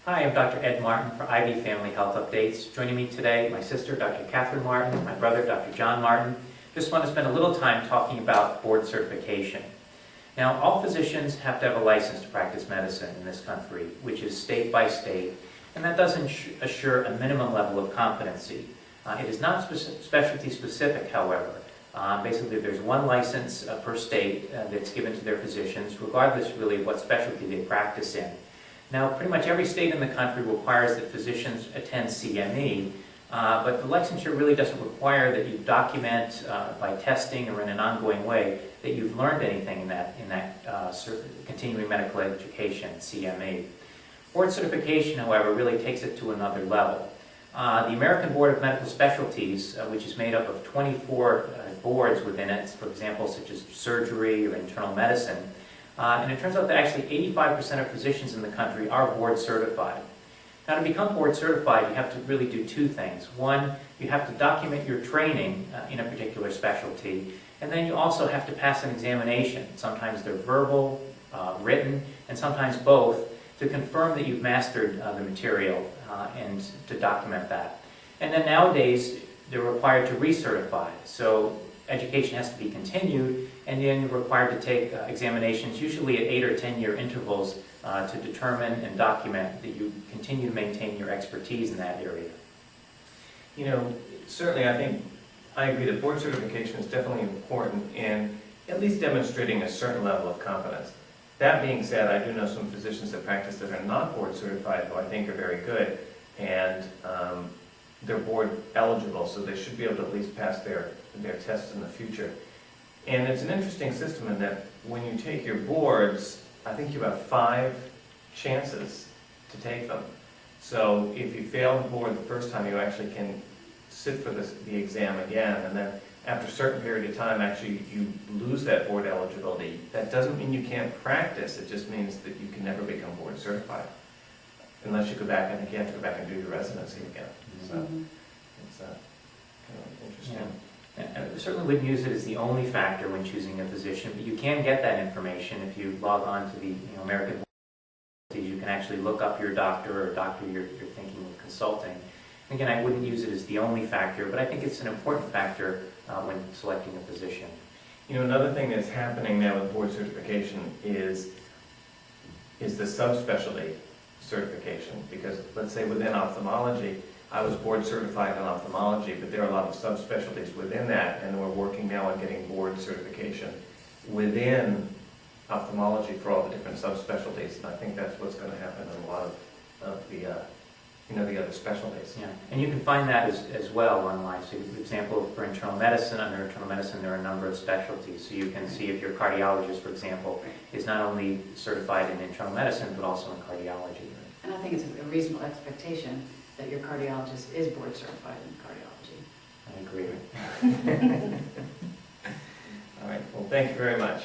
Hi, I'm Dr. Ed Martin for Ivy Family Health Updates. Joining me today, my sister, Dr. Catherine Martin, my brother, Dr. John Martin. Just want to spend a little time talking about board certification. Now, all physicians have to have a license to practice medicine in this country, which is state by state, and that does assure a minimum level of competency. It is not specialty specific, however. Basically, there's one license per state that's given to their physicians, regardless really of what specialty they practice in. Now, pretty much every state in the country requires that physicians attend CME, but the licensure really doesn't require that you document by testing or in an ongoing way that you've learned anything in that continuing medical education, CME. Board certification, however, really takes it to another level. The American Board of Medical Specialties, which is made up of 24 boards within it, for example, such as surgery or internal medicine, and it turns out that actually 85% of physicians in the country are board certified. Now, to become board certified, you have to really do two things. One, you have to document your training in a particular specialty, and then you also have to pass an examination. Sometimes they're verbal, written, and sometimes both, to confirm that you've mastered the material and to document that. And then nowadays, they're required to recertify. So education has to be continued, and then you're required to take examinations, usually at 8 or 10-year intervals, to determine and document that you continue to maintain your expertise in that area. You know, certainly I agree that board certification is definitely important in at least demonstrating a certain level of competence. That being said, I do know some physicians that practice that are not board certified who I think are very good, and they're board eligible, so they should be able to at least pass their tests in the future. And it's an interesting system in that when you take your boards, I think you have 5 chances to take them. So if you fail the board the first time, you actually can sit for the exam again, and then after a certain period of time, actually you lose that board eligibility. That doesn't mean you can't practice, it just means that you can never become board certified. Unless you go back, I think you have to go back and do your residency again. So it's kind of interesting. Yeah. I certainly wouldn't use it as the only factor when choosing a physician, but you can get that information if you log on to the American Board. You can actually look up your doctor or doctor you're thinking of consulting. And again, I wouldn't use it as the only factor, but I think it's an important factor when selecting a physician. You know, another thing that's happening now with board certification is the subspecialty certification. Because let's say within ophthalmology, I was board certified in ophthalmology, but there are a lot of subspecialties within that, and we're working now on getting board certification within ophthalmology for all the different subspecialties, and I think that's what's going to happen in a lot of the the other specialties. Yeah, and you can find that as well online. So, for example, for internal medicine, under internal medicine, there are a number of specialties. So you can see if your cardiologist, for example, is not only certified in internal medicine, but also in cardiology. And I think it's a reasonable expectation that your cardiologist is board certified in cardiology. I agree. All right, well, thank you very much.